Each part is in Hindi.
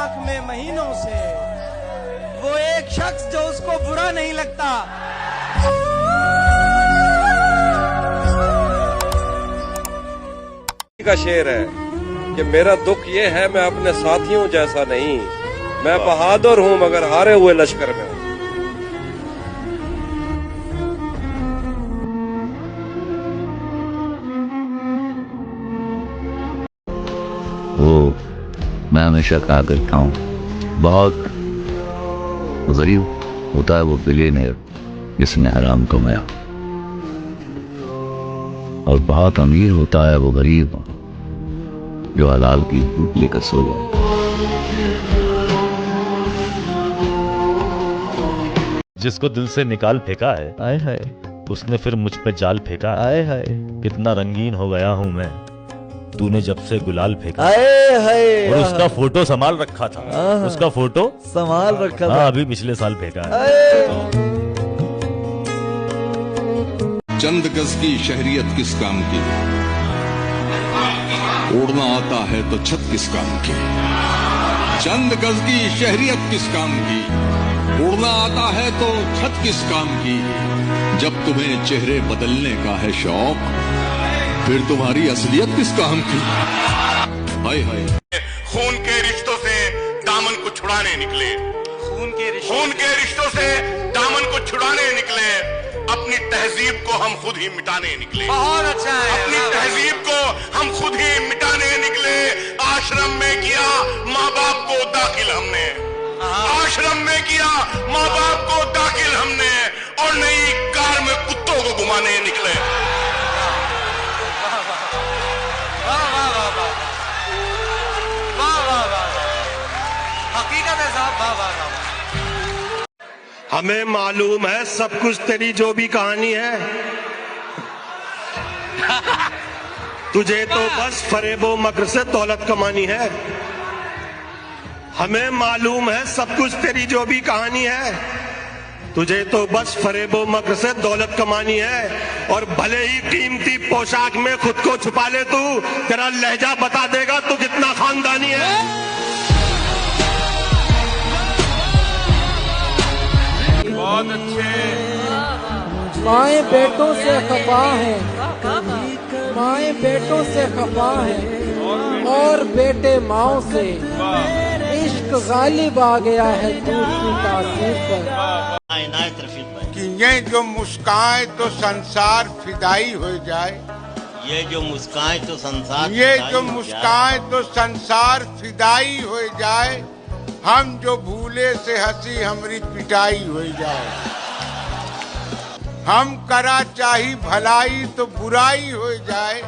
आंख में महीनों से, वो एक शख्स जो उसको बुरा नहीं लगता। का शेर है कि मेरा दुख ये है मैं अपने साथियों जैसा नहीं, मैं बहादुर हूं मगर हारे हुए लश्कर में हूं। वो मैं हमेशा कहा करता हूँ, बहुत गरीब होता है वो बिलियनेयर जिसने हराम कमाया, और बहुत अमीर होता है वो गरीब जो हलाल की भूख लेकर सो जाए। जिसको दिल से निकाल फेंका है, आए हाय, उसने फिर मुझ पे जाल फेंका है। आए हाय, कितना रंगीन हो गया हूँ मैं, तूने जब से गुलाल फेंका। आए हाय, और उसका फोटो संभाल रखा था, उसका फोटो संभाल रखा था। हाँ, अभी पिछले साल फेंका है। चंद गज की शहरियत किस काम की, उड़ना आता है तो छत किस काम की। चंद गज की शहरियत किस काम की, उड़ना आता है तो छत किस काम की। जब तुम्हें चेहरे बदलने का है शौक, फिर तुम्हारी असलियत किस काम की। हाय हाय, खून के रिश्तों से दामन को छुड़ाने निकले, खून के रिश्तों से दामन को छुड़ाने निकले, अपनी तहजीब को हम खुद ही मिटाने निकले। बहुत अच्छा है। अपनी तहजीब को हम खुद ही मिटाने निकले। आश्रम में किया माँ बाप को दाखिल हमने, आश्रम में किया माँ बाप को दाखिल हमने, और नई कार में कुत्तों को घुमाने निकले। हकीकत है साहब, वाह वाह वाह। हमें मालूम है सब कुछ तेरी जो भी कहानी है, तुझे तो बस फरेबो मकर से दौलत कमानी है। हमें मालूम है सब कुछ तेरी जो भी कहानी है, तुझे तो बस फरेबो मकर से दौलत कमानी है। और भले ही कीमती पोशाक में खुद को छुपा ले तू, तेरा लहजा बता देगा तू कितना खानदानी है। बहुत अच्छे। माए बेटों से खफा है, माए बेटों से खफा है, और बेटे माओ से। इश्क गालिब आ गया है दूसरी तासीर पर। कि ये जो मुस्काए तो संसार फिदाई हो जाए, ये जो मुस्काए तो संसार, ये जो मुस्काए तो संसार फिदाई हो जाए। हम जो भूले से हंसी हमरी पिटाई हो जाए। हम करा चाही भलाई तो बुराई हो जाए,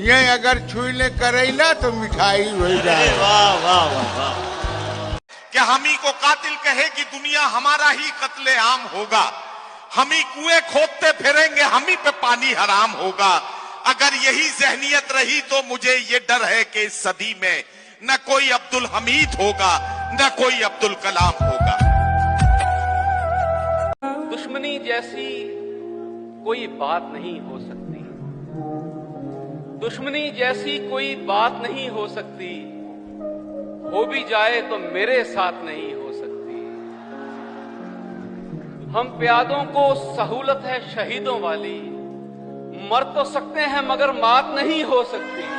ये अगर छुईले करेला तो मिठाई हो जाए। वाह वाह वाह वाह। क्या हम ही को कातिल कहे कि दुनिया हमारा ही कत्ले आम होगा। हम ही कुएं खोदते फिरेंगे, हम ही पे पानी हराम होगा। अगर यही जहनियत रही तो मुझे ये डर है कि इस सदी में न कोई अब्दुल हमीद होगा, न कोई अब्दुल कलाम होगा। दुश्मनी जैसी कोई बात नहीं हो सकती, दुश्मनी जैसी कोई बात नहीं हो सकती, हो भी जाए तो मेरे साथ नहीं हो सकती। हम प्यादों को सहूलत है शहीदों वाली, मर तो सकते हैं मगर मात नहीं हो सकती।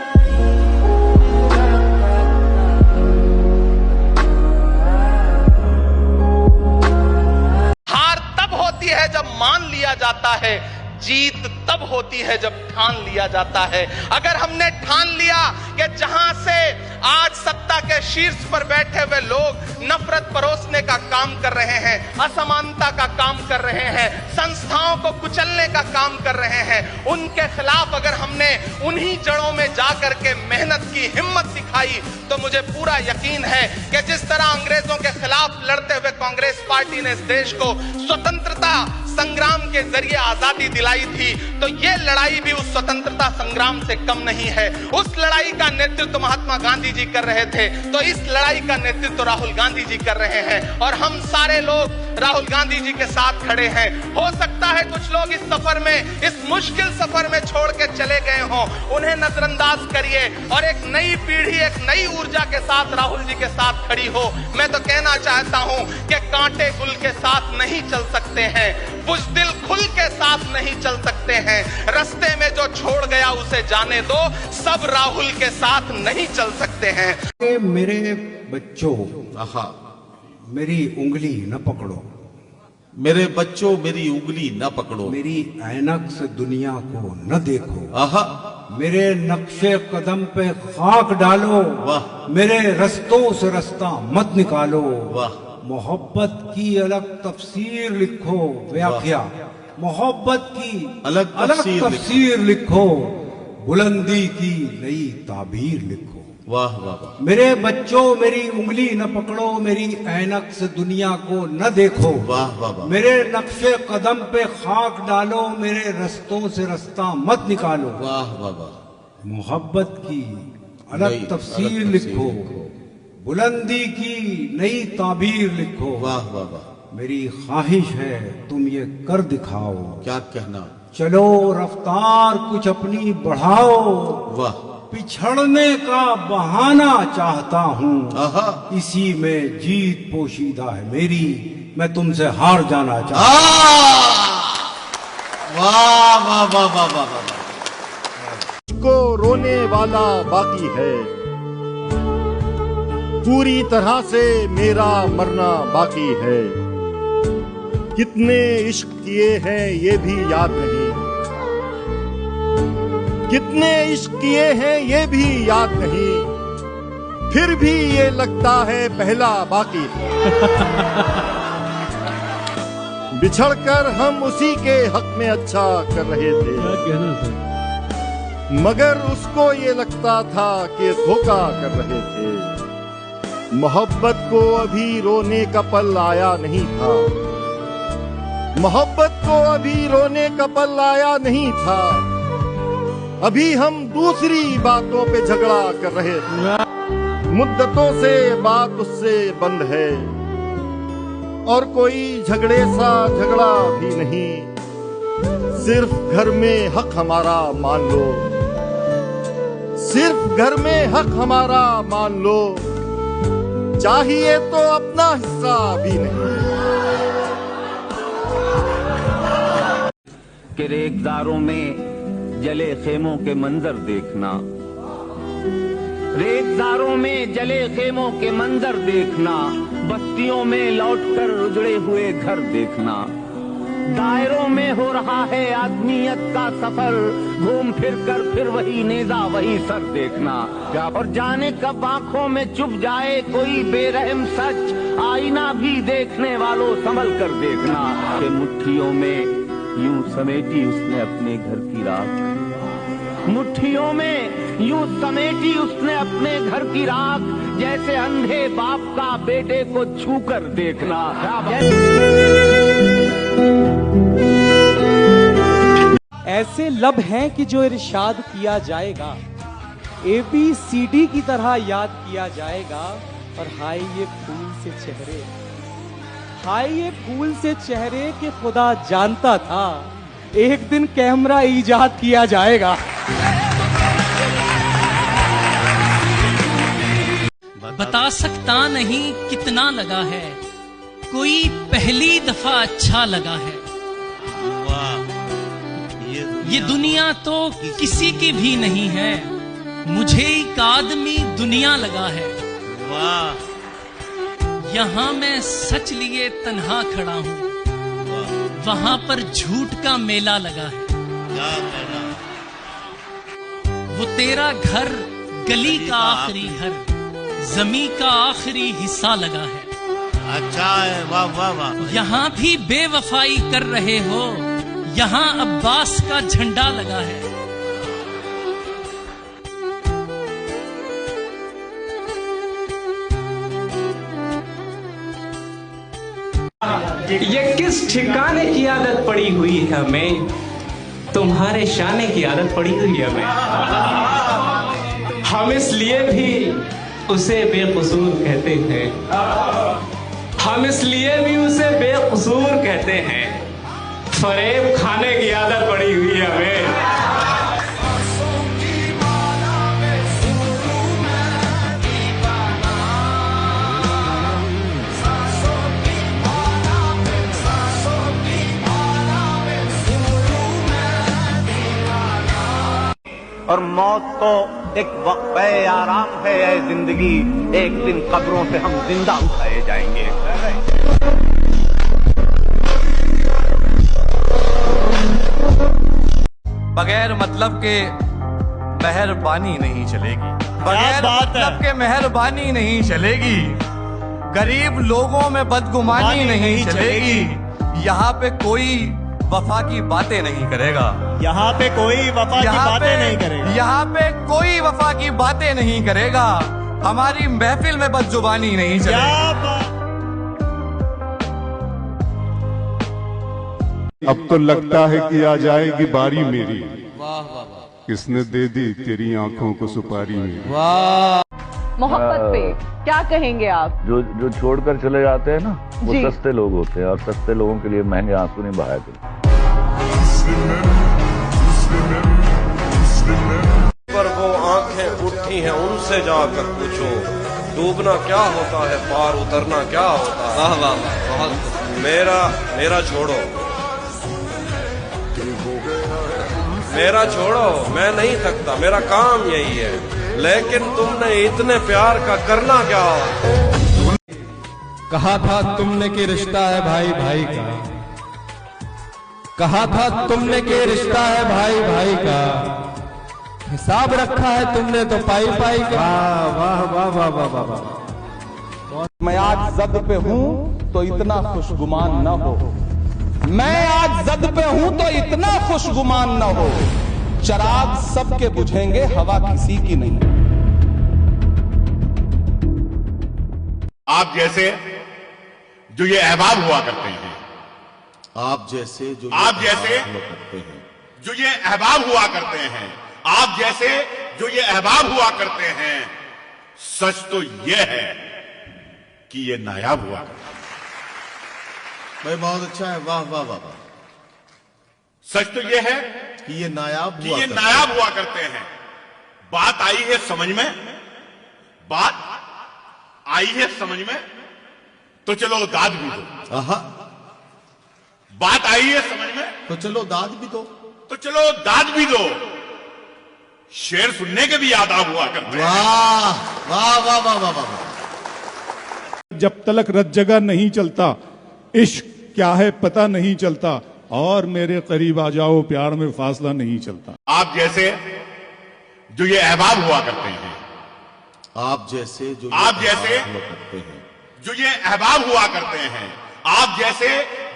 है जब मान लिया जाता है, जीत तब होती है जब ठान लिया जाता है। अगर हमने ठान लिया कि जहां से आज सत्ता के शीर्ष पर बैठे हुए लोग नफरत परोसने का काम कर रहे हैं, असमानता का काम कर रहे हैं, संस्थाओं को कुचलने का काम कर रहे हैं, उनके खिलाफ अगर हमने उन्हीं जड़ों में जाकर के मेहनत की हिम्मत दिखाई, तो मुझे पूरा यकीन है कि जिस तरह अंग्रेजों के खिलाफ लड़ते हुए कांग्रेस पार्टी ने इस देश को स्वतंत्रता संग्राम के जरिए आजादी दिलाई थी, तो ये लड़ाई भी उस स्वतंत्रता स्वतंत्रता संग्राम से कम नहीं है। उस लड़ाई का नेतृत्व महात्मा गांधी जी कर रहे थे, तो इस लड़ाई का नेतृत्व राहुल गांधी जी कर रहे हैं और हम सारे लोग राहुल गांधी जी के साथ खड़े हैं। हो सकता है कुछ लोग इस सफर में, इस मुश्किल सफर में छोड़ के चले गए हों, उन्हें नजरअंदाज करिए और एक नई पीढ़ी, एक नई ऊर्जा के साथ राहुल जी के साथ खड़ी हो। मैं तो कहना चाहता हूं कि कांटे गुल के साथ नहीं चल सकते हैं, बुज़दिल खुल के साथ नहीं चल सकते हैं। रास्ते में जो छोड़ गया उसे जाने दो, सब राहुल के साथ नहीं चल सकते हैं। मेरे बच्चों, मेरी उंगली न पकड़ो, मेरे बच्चों मेरी उंगली न पकड़ो, मेरी ऐनक से दुनिया को न देखो, मेरे नक्शे कदम पे खाक डालो, वाह, मेरे रस्तों से रास्ता मत निकालो, वाह, मोहब्बत की अलग तफसीर लिखो, व्याख्या, मोहब्बत की अलग तफसीर लिखो, बुलंदी की नई ताबीर लिखो। वाह वाह वाह। मेरे बच्चों मेरी उंगली न पकड़ो, मेरी ऐनक से दुनिया को न देखो, वाह वाह वाह। मेरे नक्शे कदम पे खाक डालो, मेरे रस्तों से रास्ता मत निकालो, वाह वाह वाह। मोहब्बत की अलग तफसीर लिखो, बुलंदी की नई ताबीर लिखो, वाह वाह वाह। मेरी ख्वाहिश है तुम ये कर दिखाओ, क्या कहना, चलो रफ्तार कुछ अपनी बढ़ाओ, वाह, पिछड़ने का बहाना चाहता हूँ, इसी में जीत पोशीदा है मेरी, मैं तुमसे हार जाना चाहता हूँ। वाह वाह वाह वाह वाह वाह। को रोने वाला बाकी है, पूरी तरह से मेरा मरना बाकी है, कितने इश्क किए हैं ये भी याद नहीं, कितने इश्क किए हैं ये भी याद नहीं, फिर भी ये लगता है पहला बाकी बिछड़कर हम उसी के हक में अच्छा कर रहे थे, क्या कहना सर? मगर उसको ये लगता था कि धोखा कर रहे थे। मोहब्बत को अभी रोने का पल आया नहीं था, मोहब्बत को अभी रोने का पल आया नहीं था, अभी हम दूसरी बातों पे झगड़ा कर रहे थे। मुद्दतों से बात उससे बंद है और कोई झगड़े सा झगड़ा भी नहीं, सिर्फ घर में हक हमारा मान लो, सिर्फ घर में हक हमारा मान लो, चाहिए तो अपना हिस्सा भी नहीं। कि रेगदारों में जले खेमों के मंजर देखना, रेगदारों में जले खेमों के मंजर देखना, बस्तियों में लौटकर उजड़े हुए घर देखना, दायरों में हो रहा है आदमियत का सफर, घूम फिर कर फिर वही नेजा वही सर देखना, और जाने कब आंखों में चुप जाए कोई बेरहम सच, आईना भी देखने वालों संभल कर देखना, कि मुट्ठियों में यूं समेटी उसने अपने घर की राख, मुट्ठियों में यूं समेटी उसने अपने घर की राख, जैसे अंधे बाप का बेटे को छूकर देखना। ऐसे लब हैं कि जो इरशाद किया जाएगा, ABCD की तरह याद किया जाएगा, और हाय ये फूल से चेहरे, हाय ये फूल से चेहरे के खुदा जानता था एक दिन कैमरा इजाद किया जाएगा। बता सकता नहीं कितना लगा है, कोई पहली दफा अच्छा लगा है, ये दुनिया तो किसी की भी नहीं है, मुझे एक आदमी दुनिया लगा है, वाह, यहाँ मैं सच लिए तन्हा खड़ा हूँ, वहां पर झूठ का मेला लगा है, वो तेरा घर गली का आखिरी घर, जमी का आखिरी हिस्सा लगा है, अच्छा है, वाह वाह वाह। यहाँ भी बेवफाई कर रहे हो, यहाँ अब्बास का झंडा लगा है, ये किस ठिकाने की आदत पड़ी हुई है हमें, तुम्हारे शाने की आदत पड़ी हुई है हमें। हम इसलिए भी उसे बेकसूर कहते हैं, हम इसलिए भी उसे बेकसूर कहते हैं, फरेब खाने की आदत पड़ी हुई है हमें। और मौत तो एक वक़्फ़े आराम है ऐ जिंदगी, एक दिन कब्रों से हम जिंदा उठाए जाएंगे। बगैर मतलब के मेहरबानी नहीं चलेगी, बगैर मतलब के मेहरबानी नहीं चलेगी, गरीब लोगों में बदगुमानी नहीं चलेगी, यहाँ पे कोई वफा की बातें नहीं करेगा, यहाँ पे कोई वफा की बातें नहीं करेगा, यहाँ पे कोई वफा की बातें नहीं करेगा, हमारी महफिल में बदजुबानी नहीं चलेगी। अब तो लगता है कि आ जाएगी बारी मेरी, किसने दे दी तेरी आंखों को सुपारी मेरी। मोहब्बत पे क्या कहेंगे आप? जो छोड़कर चले जाते हैं ना, वो जी। सस्ते लोग होते हैं, और सस्ते लोगों के लिए महंगे आंसू नहीं बहाया करते। पर वो आंखें उठी हैं उनसे जाकर पूछो, डूबना क्या होता है, पार उतरना क्या होता है। वाह वाह बहुत। मेरा छोड़ो, मेरा छोड़ो, मैं नहीं थकता, मेरा काम यही है, लेकिन तुमने इतने प्यार का करना क्या? कहा था तुमने कि रिश्ता है भाई भाई का, कहा था तुमने कि रिश्ता है भाई भाई का, हिसाब रखा है तुमने तो पाई पाई का। वाह वाह वाह वाह वाह वाह। मैं आज जद पे हूं तो इतना खुशगुमान न हो, मैं आज जद पे हूं तो इतना खुशगुमान न हो, चराग सबके बुझेंगे हवा किसी की नहीं। आप जैसे जो ये अहबाब हुआ करते हैं, आप जैसे जो आप जैसे करते हैं, जो ये अहबाब हुआ करते हैं, आप जैसे जो ये अहबाब हुआ करते हैं, सच तो ये है कि ये नायाब हुआ करते हैं। भाई बहुत अच्छा है, वाह वाह वाह वाह। सच तो ये है कि ये नायाब कि हुआ ये करते नायाब हुआ करते हैं। बात आई है समझ में, बात आई है समझ में, तो चलो दाद भी दो। आहा, बात आई है समझ में, तो चलो दाद भी दो, तो चलो दाद भी दो। शेर सुनने के भी आदाब हुआ करते हैं। वाह वाह वाह वाह वाह वाह। जब तलक रत जगह नहीं चलता, इश्क क्या है पता नहीं चलता, और मेरे करीब आ जाओ प्यार में फासला नहीं चलता। आप जैसे जो ये अहबाब हुआ करते हैं, आप जैसे जो आप जैसे करते हैं, जो ये अहबाब हुआ करते हैं, आप जैसे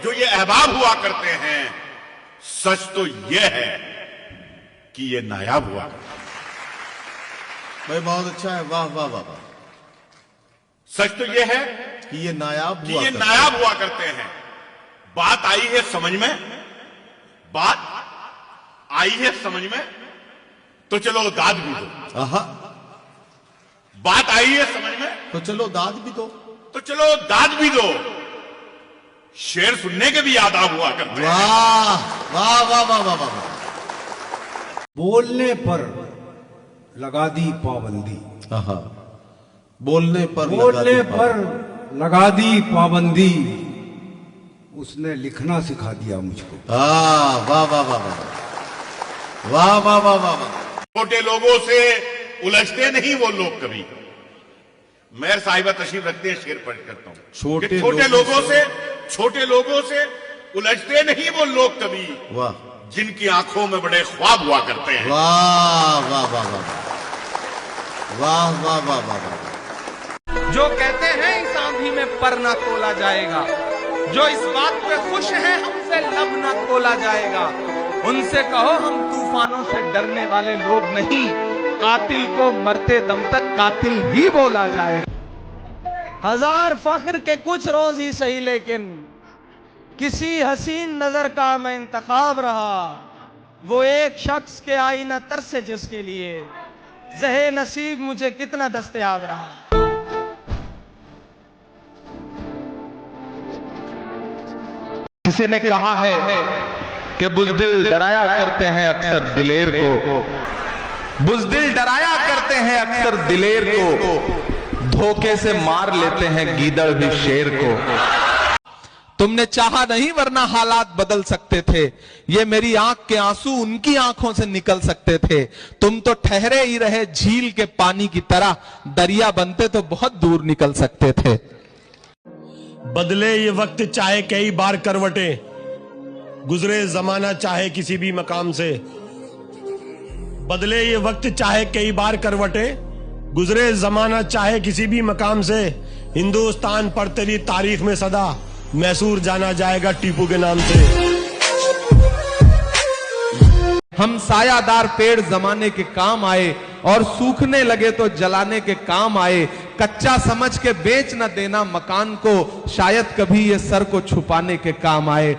जो ये अहबाब हुआ करते हैं, सच तो ये है कि ये नायाब हुआ करते हैं। भाई बहुत अच्छा है, वाह वाह वाह वाह। सच तो ये है कि ये नायाब कि हुआ ये करते नायाब हुआ करते हैं। बात आई है समझ में, बात आई है समझ में, तो चलो दाद भी दो। आहा, बात आई है समझ में, तो चलो दाद भी दो, तो चलो दाद भी दो। शेर सुनने के भी आदाब हुआ करते हैं। वाह वाह वाह वाह वाह वाह। बोलने पर लगा दी पाबंदी, आहा, बोलने पर लगा दी पाबंदी, उसने लिखना सिखा दिया मुझको। वाह वाह वाह वाह वाह वाह वाह वाह वाह। छोटे लोगों से उलझते नहीं वो लोग कभी। मेयर साहिबा तशरीफ रखते हैं, शेर पढ़ करता हूं। छोटे लोगों से उलझते नहीं वो लोग कभी, वाह, जिनकी आंखों में बड़े ख्वाब हुआ करते हैं। वाह वाह वाह वाह वाह वाह वाह वाह वाह। जो कहते हैं इस आंधी में पर ना तोला जाएगा, जो इस बात पे खुश है हमसे लब ना तोला जाएगा, उनसे कहो हम तूफानों से डरने वाले लोग नहीं, कातिल को मरते दम तक कातिल ही बोला जाएगा। हजार फख्र के कुछ रोज ही सही, लेकिन किसी हसीन नजर का मैं इंतखाब रहा, वो एक शख्स के आईना तरसे जिसके लिए ज़हे नसीब मुझे कितना दस्तयाब रहा। किसी ने कहा है कि बुज़दिल डराया करते हैं अक्सर दिलेर को, बुज़दिल डराया करते हैं अक्सर दिलेर को, धोखे से मार लेते हैं गीदड़ भी शेर को। तुमने चाहा नहीं वरना हालात बदल सकते थे, ये मेरी आंख के आंसू उनकी आंखों से निकल सकते थे। तुम तो ठहरे ही रहे झील के पानी की तरह, दरिया बनते तो बहुत दूर निकल सकते थे। बदले ये वक्त चाहे कई बार करवटे, गुजरे जमाना चाहे किसी भी मकाम से। बदले ये वक्त चाहे कई बार करवटे, गुजरे जमाना चाहे किसी भी मकाम से। हिंदुस्तान पर तेरी तारीफ में सदा मैसूर जाना जाएगा टीपू के नाम से। हम सायादार पेड़ जमाने के काम आए और सूखने लगे तो जलाने के काम आए। कच्चा समझ के बेच न देना मकान को, शायद कभी ये सर को छुपाने के काम आए।